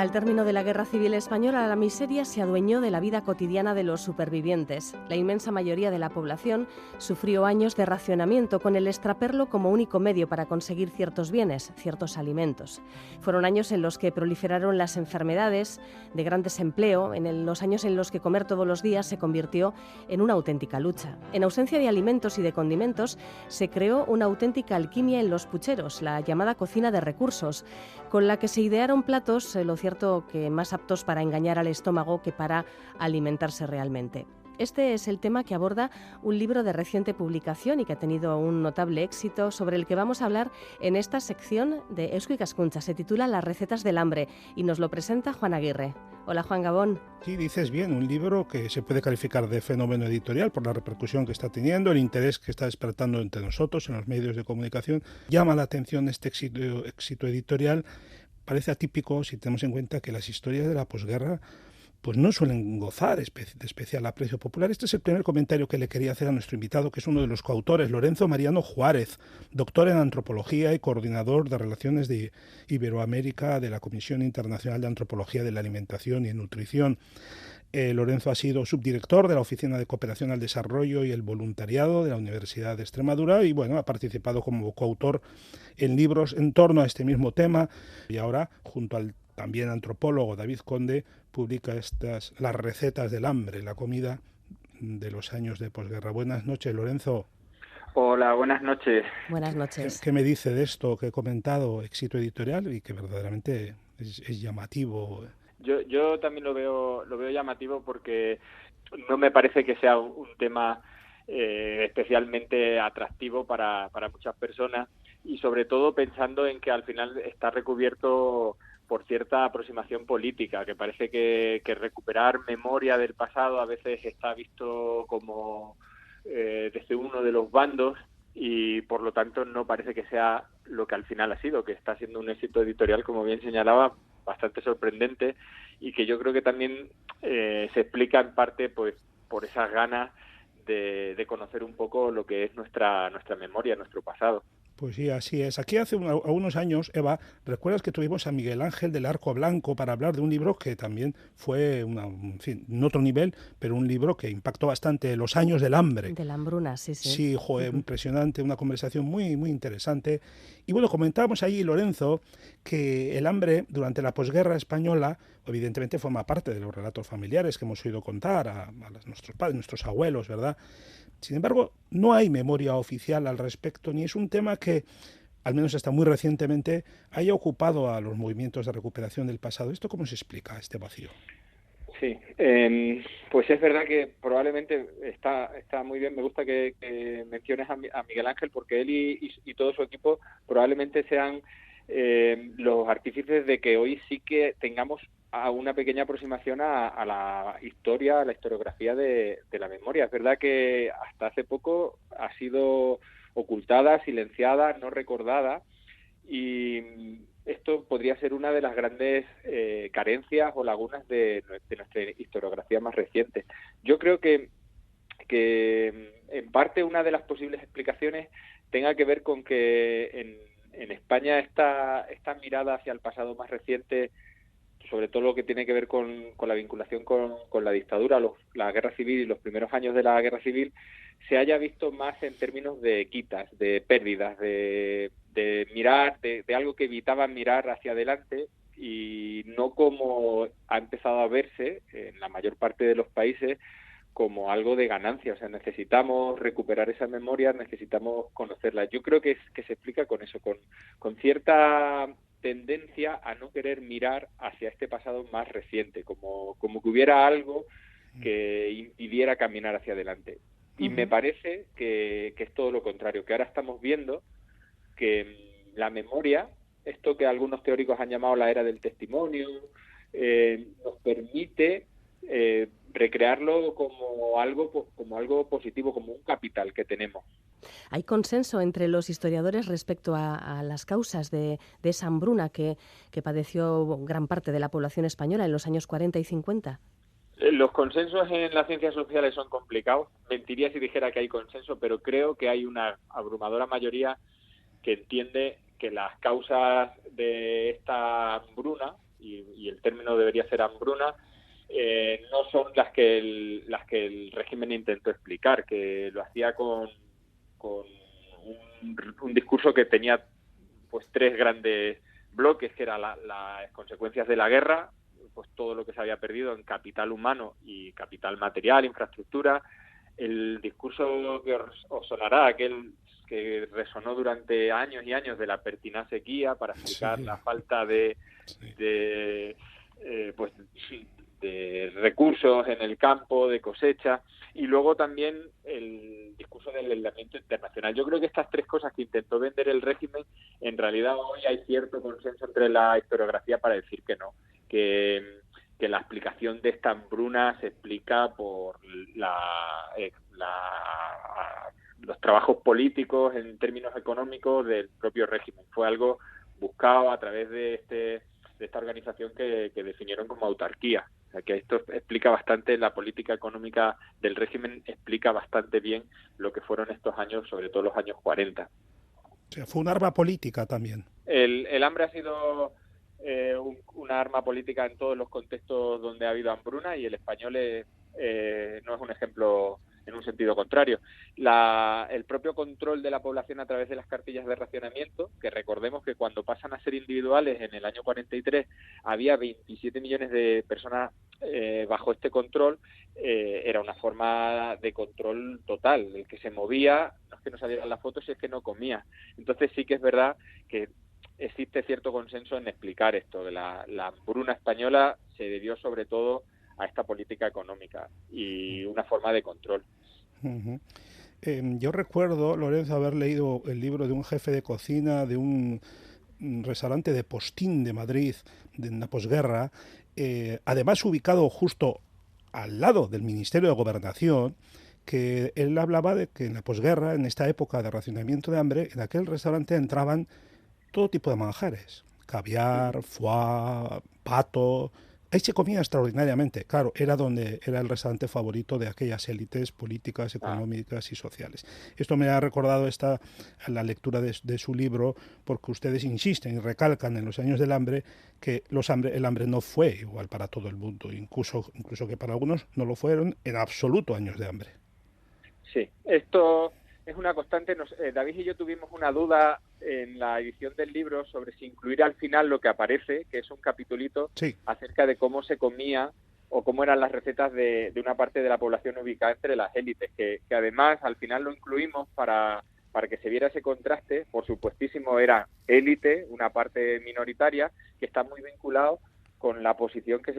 Al término de la Guerra Civil Española, la miseria se adueñó de la vida cotidiana de los supervivientes. La inmensa mayoría de la población sufrió años de racionamiento, con el extraperlo como único medio para conseguir ciertos bienes, ciertos alimentos. Fueron años en los que proliferaron las enfermedades, de gran desempleo, los años en los que comer todos los días se convirtió en una auténtica lucha. En ausencia de alimentos y de condimentos, se creó una auténtica alquimia en los pucheros, la llamada cocina de recursos, con la que se idearon platos, lo cierto que más aptos para engañar al estómago que para alimentarse realmente. Este es el tema que aborda un libro de reciente publicación y que ha tenido un notable éxito, sobre el que vamos a hablar en esta sección de Eusko Ikaskuntza. Se titula Las recetas del hambre y nos lo presenta Juan Aguirre. Hola, Juan Gabón. Sí, dices bien, un libro que se puede calificar de fenómeno editorial por la repercusión que está teniendo, el interés que está despertando entre nosotros en los medios de comunicación. Llama la atención este éxito editorial. Parece atípico si tenemos en cuenta que las historias de la posguerra pues no suelen gozar de especial aprecio popular. Este es el primer comentario que le quería hacer a nuestro invitado, que es uno de los coautores, Lorenzo Mariano Juárez, doctor en antropología y coordinador de relaciones de Iberoamérica de la Comisión Internacional de Antropología de la Alimentación y Nutrición. Lorenzo ha sido subdirector de la Oficina de Cooperación al Desarrollo y el Voluntariado de la Universidad de Extremadura y ha participado como coautor en libros en torno a este mismo tema, y ahora, junto al también antropólogo David Conde, publica las recetas del hambre, la comida de los años de posguerra. Buenas noches, Lorenzo. Hola, buenas noches. Buenas noches. ¿Qué me dice de esto que he comentado, éxito editorial, y que verdaderamente es llamativo? Yo también lo veo llamativo, porque no me parece que sea un tema especialmente atractivo para muchas personas, y sobre todo pensando en que al final está recubierto por cierta aproximación política, que parece que recuperar memoria del pasado a veces está visto como desde uno de los bandos, y por lo tanto no parece que sea lo que al final ha sido, que está siendo un éxito editorial, como bien señalaba, bastante sorprendente, y que yo creo que también se explica en parte pues por esas ganas de conocer un poco lo que es nuestra memoria, nuestro pasado. Pues sí, así es. Aquí hace algunos años, Eva, ¿recuerdas que tuvimos a Miguel Ángel del Arco Blanco para hablar de un libro que también fue, en otro nivel, pero un libro que impactó bastante, Los años del hambre? De la hambruna, sí. Sí, impresionante, una conversación muy, muy interesante. Y comentábamos ahí, Lorenzo, que el hambre durante la posguerra española evidentemente forma parte de los relatos familiares que hemos oído contar a nuestros padres, nuestros abuelos, ¿verdad? Sin embargo, no hay memoria oficial al respecto, ni es un tema que, al menos hasta muy recientemente, haya ocupado a los movimientos de recuperación del pasado. ¿Esto cómo se explica, este vacío? Sí, pues es verdad que probablemente está muy bien. Me gusta que menciones a Miguel Ángel, porque él y todo su equipo probablemente sean los artífices de que hoy sí que tengamos una pequeña aproximación a la historia, a la historiografía de la memoria. Es verdad que hasta hace poco ha sido ocultada, silenciada, no recordada, y esto podría ser una de las grandes carencias o lagunas de nuestra historiografía más reciente. Yo creo que en parte una de las posibles explicaciones tenga que ver con que en España esta mirada hacia el pasado más reciente, sobre todo lo que tiene que ver con la vinculación con la dictadura, la guerra civil y los primeros años de la guerra civil, se haya visto más en términos de quitas, de pérdidas, de mirar, de algo que evitaba mirar hacia adelante, y no como ha empezado a verse en la mayor parte de los países como algo de ganancia. O sea, necesitamos recuperar esa memoria, necesitamos conocerla. Yo creo que se explica con eso, con cierta tendencia a no querer mirar hacia este pasado más reciente, como que hubiera algo que impidiera caminar hacia adelante. Y me parece que es todo lo contrario, que ahora estamos viendo que la memoria, esto que algunos teóricos han llamado la era del testimonio, nos permite recrearlo como algo positivo, como un capital que tenemos. ¿Hay consenso entre los historiadores respecto a las causas de esa hambruna que padeció gran parte de la población española en los años 40 y 50? Los consensos en las ciencias sociales son complicados. Mentiría si dijera que hay consenso, pero creo que hay una abrumadora mayoría que entiende que las causas de esta hambruna y el término debería ser hambruna, no son las que el régimen intentó explicar, que lo hacía con un discurso que tenía pues tres grandes bloques, que eran las consecuencias de la guerra, pues todo lo que se había perdido en capital humano y capital material, infraestructura. El discurso que os sonará, aquel que resonó durante años y años de la pertinaz sequía para explicar la falta de recursos en el campo, de cosecha, y luego también el discurso del aislamiento internacional. Yo creo que estas tres cosas que intentó vender el régimen, en realidad hoy hay cierto consenso entre la historiografía para decir que no, que la explicación de esta hambruna se explica por los trabajos políticos en términos económicos del propio régimen. Fue algo buscado a través de esta organización que definieron como autarquía. O sea, que esto explica bastante la política económica del régimen, explica bastante bien lo que fueron estos años, sobre todo los años 40. O sea, fue un arma política también. El hambre ha sido una arma política en todos los contextos donde ha habido hambruna, y el español no es un ejemplo en un sentido contrario. El propio control de la población a través de las cartillas de racionamiento, que recordemos que cuando pasan a ser individuales en el año 43 había 27 millones de personas bajo este control, era una forma de control total. El que se movía, no es que no salieran las fotos, es que no comía. Entonces sí que es verdad que existe cierto consenso en explicar esto, de la hambruna española se debió sobre todo a esta política económica y una forma de control. Uh-huh. Yo recuerdo, Lorenzo, haber leído el libro de un jefe de cocina de un restaurante de Postín de Madrid, en la posguerra, además ubicado justo al lado del Ministerio de Gobernación, que él hablaba de que en la posguerra, en esta época de racionamiento de hambre, en aquel restaurante entraban todo tipo de manjares, caviar, foie, pato. Ahí se comía extraordinariamente, claro, era el restaurante favorito de aquellas élites políticas, económicas y sociales. Esto me ha recordado la lectura de su libro, porque ustedes insisten y recalcan en los años del hambre que el hambre no fue igual para todo el mundo, incluso que para algunos no lo fueron en absoluto años de hambre. Sí, esto es una constante. David y yo tuvimos una duda en la edición del libro sobre si incluir al final lo que aparece, que es un capitulito acerca de cómo se comía o cómo eran las recetas de una parte de la población ubicada entre las élites, que además al final lo incluimos para que se viera ese contraste. Por supuestísimo era élite, una parte minoritaria, que está muy vinculado con la posición que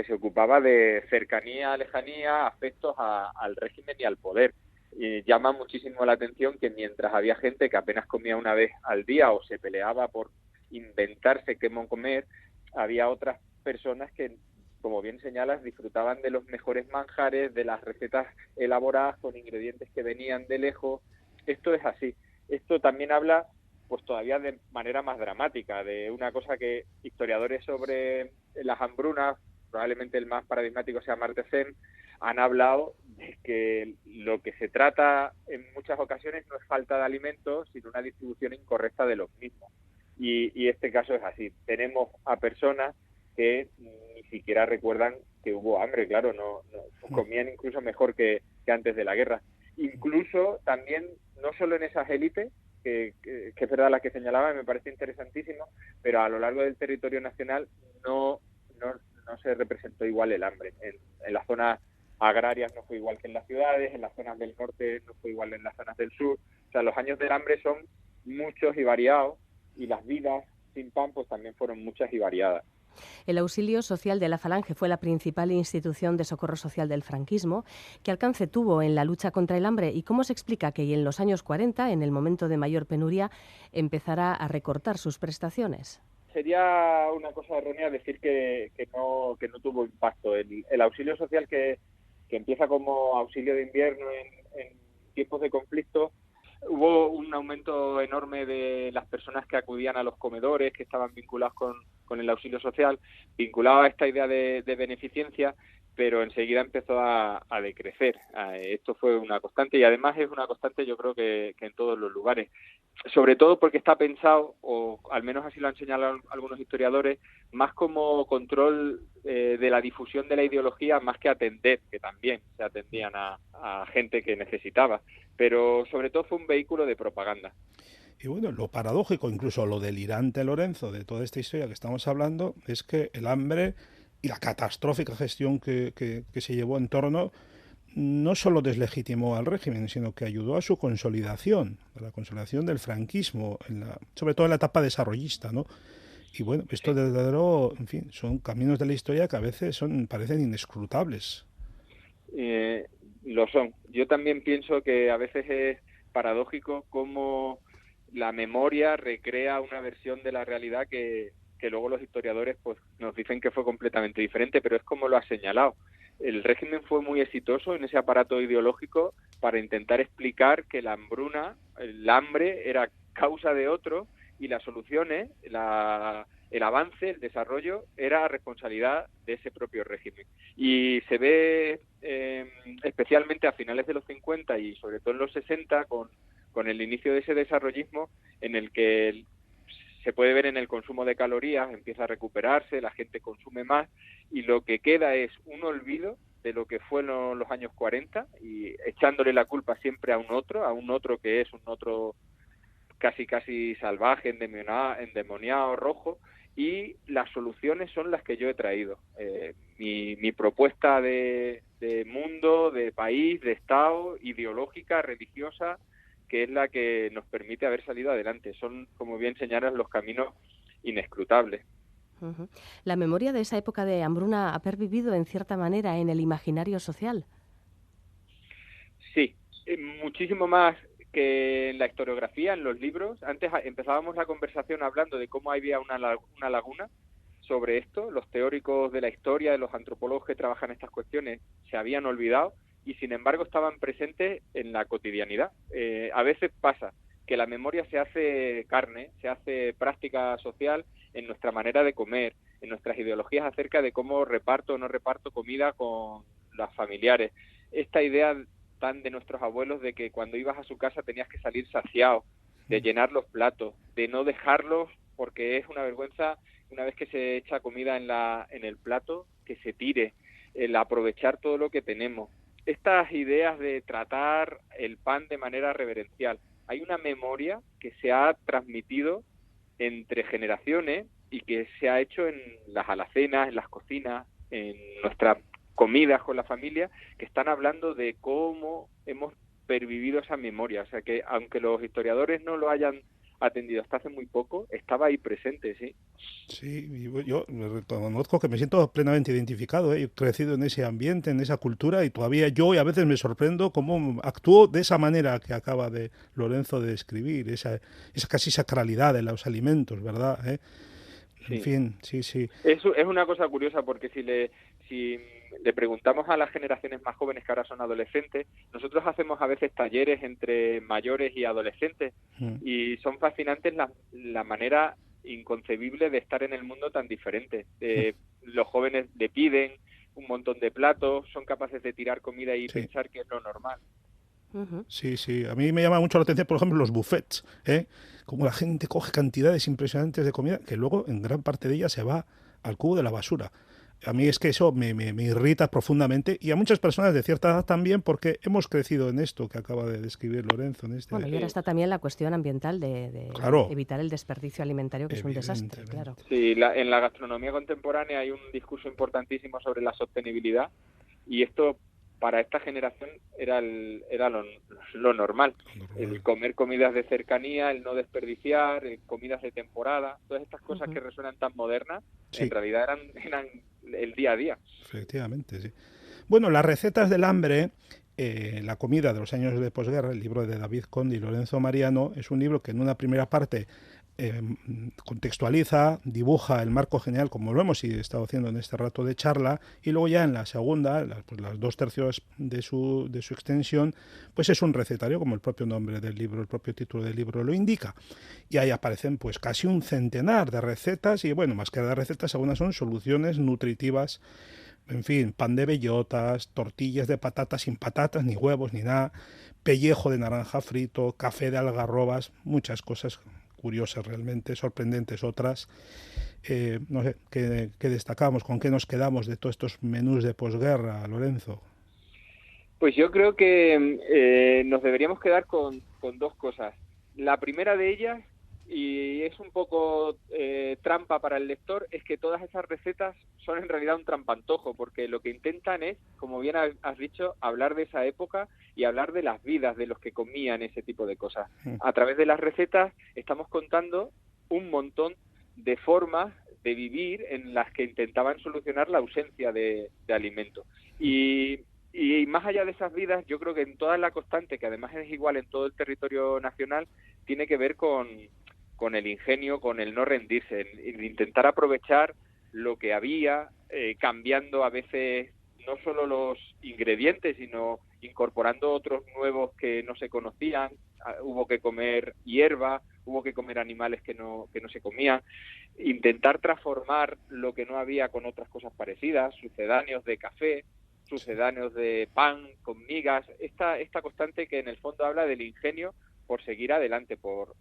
se ocupaba de cercanía, lejanía, afectos al régimen y al poder. Y llama muchísimo la atención que mientras había gente que apenas comía una vez al día o se peleaba por inventarse qué comer, había otras personas que, como bien señalas, disfrutaban de los mejores manjares, de las recetas elaboradas con ingredientes que venían de lejos. Esto es así. Esto también habla, pues todavía de manera más dramática, de una cosa que historiadores sobre las hambrunas, probablemente el más paradigmático sea Martesén, han hablado de que lo que se trata en muchas ocasiones no es falta de alimentos, sino una distribución incorrecta de los mismos. Y este caso es así. Tenemos a personas que ni siquiera recuerdan que hubo hambre, claro, no comían incluso mejor que antes de la guerra. Incluso también, no solo en esas élites, que es verdad la que señalaba, me parece interesantísimo, pero a lo largo del territorio nacional no se representó igual el hambre. En las zonas agrarias no fue igual que en las ciudades, en las zonas del norte no fue igual en las zonas del sur. O sea, los años del hambre son muchos y variados, y las vidas sin pan pues también fueron muchas y variadas. El Auxilio Social de la Falange fue la principal institución de socorro social del franquismo. ¿Qué alcance tuvo en la lucha contra el hambre y cómo se explica que en los años 40, en el momento de mayor penuria, empezara a recortar sus prestaciones? Sería una cosa errónea decir que no tuvo impacto. El Auxilio Social que empieza como auxilio de invierno en tiempos de conflicto, hubo un aumento enorme de las personas que acudían a los comedores, que estaban vinculados con el auxilio social, vinculado a esta idea de beneficencia, pero enseguida empezó a decrecer. Esto fue una constante y además es una constante yo creo que en todos los lugares, sobre todo porque está pensado, o al menos así lo han señalado algunos historiadores, más como control de la difusión de la ideología más que atender, que también se atendían a gente que necesitaba, pero sobre todo fue un vehículo de propaganda. Y bueno, lo paradójico, incluso lo delirante, Lorenzo, de toda esta historia que estamos hablando, es que el hambre y la catastrófica gestión que se llevó en torno no solo deslegitimó al régimen, sino que ayudó a su consolidación, a la consolidación del franquismo, sobre todo en la etapa desarrollista, ¿no? Y bueno, esto desde luego, en fin, son caminos de la historia que a veces parecen inescrutables. Lo son. Yo también pienso que a veces es paradójico cómo la memoria recrea una versión de la realidad que luego los historiadores pues nos dicen que fue completamente diferente, pero es como lo ha señalado. El régimen fue muy exitoso en ese aparato ideológico para intentar explicar que la hambruna, el hambre, era causa de otro y las soluciones, el avance, el desarrollo, era responsabilidad de ese propio régimen. Y se ve especialmente a finales de los 50 y sobre todo en los 60 con el inicio de ese desarrollismo en el que se puede ver en el consumo de calorías, empieza a recuperarse, la gente consume más y lo que queda es un olvido de lo que fueron los años 40 y echándole la culpa siempre a un otro que es un otro casi salvaje, endemoniado, rojo, y las soluciones son las que yo he traído. Mi propuesta de mundo, de país, de Estado, ideológica, religiosa, que es la que nos permite haber salido adelante. Son, como bien señalas, los caminos inescrutables. Uh-huh. La memoria de esa época de hambruna ha pervivido en cierta manera en el imaginario social. Sí, muchísimo más que en la historiografía, en los libros. Antes empezábamos la conversación hablando de cómo había una laguna sobre esto. Los teóricos de la historia, de los antropólogos que trabajan estas cuestiones, se habían olvidado y sin embargo estaban presentes en la cotidianidad. A veces pasa que la memoria se hace carne, se hace práctica social en nuestra manera de comer, en nuestras ideologías acerca de cómo reparto o no reparto comida con los familiares. Esta idea tan de nuestros abuelos de que cuando ibas a su casa tenías que salir saciado, de llenar los platos, de no dejarlos porque es una vergüenza una vez que se echa comida en el plato, que se tire, el aprovechar todo lo que tenemos. Estas ideas de tratar el pan de manera reverencial. Hay una memoria que se ha transmitido entre generaciones y que se ha hecho en las alacenas, en las cocinas, en nuestras comidas con la familia, que están hablando de cómo hemos pervivido esa memoria. O sea que, aunque los historiadores no lo hayan atendido hasta hace muy poco, estaba ahí presente, sí. Sí, yo reconozco que me siento plenamente identificado, ¿eh? He crecido en ese ambiente, en esa cultura y todavía yo y a veces me sorprendo cómo actúo de esa manera que acaba de Lorenzo de describir, esa casi sacralidad de los alimentos, ¿verdad? En fin, sí. Eso es una cosa curiosa porque si le preguntamos a las generaciones más jóvenes que ahora son adolescentes, nosotros hacemos a veces talleres entre mayores y adolescentes y son fascinantes la manera inconcebible de estar en el mundo tan diferente. Los jóvenes le piden un montón de platos, son capaces de tirar comida y pensar que es lo normal. Sí, a mí me llama mucho la atención, por ejemplo, los buffets, como la gente coge cantidades impresionantes de comida que luego en gran parte de ella se va al cubo de la basura. A mí es que eso me irrita profundamente y a muchas personas de cierta edad también porque hemos crecido en esto que acaba de describir Lorenzo. Bueno, y ahora está también la cuestión ambiental de claro, evitar el desperdicio alimentario, que es un desastre, claro. Sí, en la gastronomía contemporánea hay un discurso importantísimo sobre la sostenibilidad y esto para esta generación era lo normal. El comer comidas de cercanía, el no desperdiciar, comidas de temporada, todas estas cosas que resuenan tan modernas, en realidad eran el día a día. Efectivamente, sí. Bueno, las recetas del hambre, la comida de los años de posguerra, el libro de David Conde y Lorenzo Mariano, es un libro que en una primera parte contextualiza, dibuja el marco general como lo hemos estado haciendo en este rato de charla y luego ya en la segunda, las 2/3 de su extensión, pues es un recetario como el propio nombre del libro, el propio título del libro lo indica y ahí aparecen pues casi un centenar de recetas y bueno, más que de recetas algunas son soluciones nutritivas En fin, pan de bellotas, tortillas de patatas sin patatas, ni huevos, ni nada, pellejo de naranja frito, café de algarrobas, muchas cosas curiosas realmente, sorprendentes otras. No sé, ¿qué destacamos? ¿Con qué nos quedamos de todos estos menús de posguerra, Lorenzo? Pues yo creo que nos deberíamos quedar con dos cosas. La primera de ellas, y es un poco trampa para el lector, es que todas esas recetas son en realidad un trampantojo, porque lo que intentan es, como bien has dicho, hablar de esa época y hablar de las vidas de los que comían ese tipo de cosas. A través de las recetas estamos contando un montón de formas de vivir en las que intentaban solucionar la ausencia de alimento. Y más allá de esas vidas, yo creo que en toda la constante, que además es igual en todo el territorio nacional, tiene que ver con el ingenio, con el no rendirse, el intentar aprovechar lo que había, cambiando a veces no solo los ingredientes, sino incorporando otros nuevos que no se conocían. Hubo que comer hierba, hubo que comer animales que no se comían, intentar transformar lo que no había con otras cosas parecidas, sucedáneos de café, sucedáneos de pan con migas, esta constante que en el fondo habla del ingenio por seguir adelante, por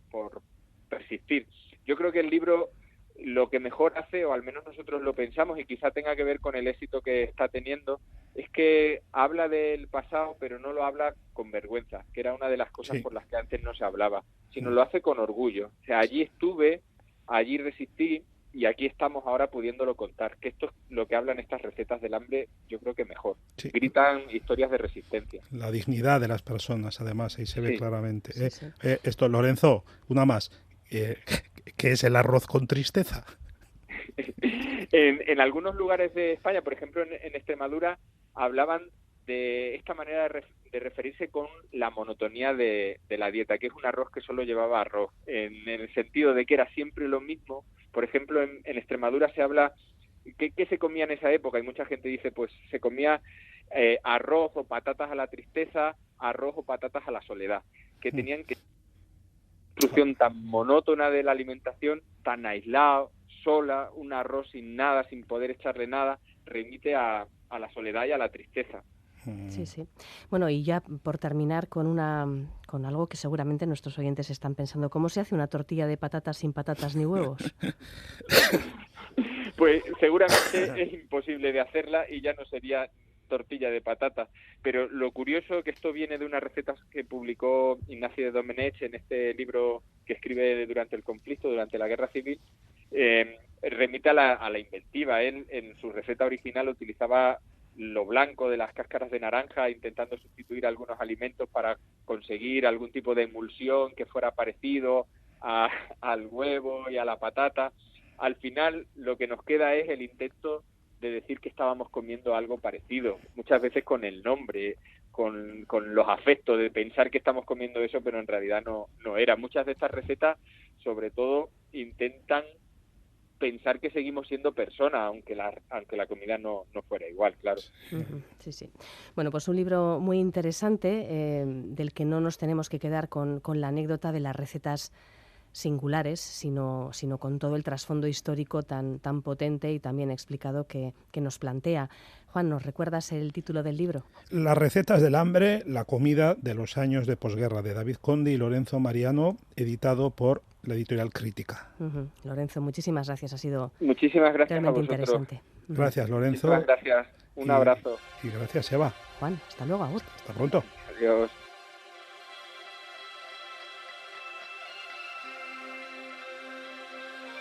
persistir. Yo creo que el libro lo que mejor hace, o al menos nosotros lo pensamos, y quizá tenga que ver con el éxito que está teniendo, es que habla del pasado, pero no lo habla con vergüenza, que era una de las cosas por las que antes no se hablaba, sino lo hace con orgullo. O sea, allí estuve, allí resistí, y aquí estamos ahora pudiéndolo contar, que esto es lo que hablan estas recetas del hambre, yo creo que mejor. Sí. Gritan historias de resistencia. La dignidad de las personas, además, ahí se ve claramente. Esto, Lorenzo, una más. ¿Qué es el arroz con tristeza? En algunos lugares de España, por ejemplo en Extremadura, hablaban de esta manera de referirse con la monotonía de la dieta, que es un arroz que solo llevaba arroz, en el sentido de que era siempre lo mismo. Por ejemplo, en Extremadura se habla, ¿qué se comía en esa época? Y mucha gente dice, pues se comía arroz o patatas a la tristeza, arroz o patatas a la soledad, que tenían que instrucción tan monótona de la alimentación, tan aislado, sola, un arroz sin nada, sin poder echarle nada, remite a la soledad y a la tristeza. Sí, sí. Bueno, y ya por terminar con algo que seguramente nuestros oyentes están pensando, ¿cómo se hace una tortilla de patatas sin patatas ni huevos? Pues seguramente es imposible de hacerla y ya no sería tortilla de patata, pero lo curioso que esto viene de unas recetas que publicó Ignacio de Domenech en este libro que escribe durante el conflicto, durante la Guerra Civil, remite a la inventiva. Él en su receta original utilizaba lo blanco de las cáscaras de naranja, intentando sustituir algunos alimentos para conseguir algún tipo de emulsión que fuera parecido al huevo y a la patata. Al final lo que nos queda es el intento de decir que estábamos comiendo algo parecido, muchas veces con el nombre, con los afectos, de pensar que estamos comiendo eso, pero en realidad no era. Muchas de estas recetas, sobre todo, intentan pensar que seguimos siendo personas, aunque la comida no fuera igual, claro. Sí, sí. Bueno, pues un libro muy interesante, del que no nos tenemos que quedar con la anécdota de las recetas singulares, sino con todo el trasfondo histórico tan potente y también explicado que nos plantea. Juan, ¿nos recuerdas el título del libro? Las recetas del hambre, la comida de los años de posguerra, de David Conde y Lorenzo Mariano, editado por la editorial Crítica. Lorenzo, muchísimas gracias. Ha sido muchísimas gracias realmente interesante. Gracias, Lorenzo. Muchísimas gracias. Un abrazo. Y gracias, Eva. Juan, hasta luego. Hasta pronto. Adiós.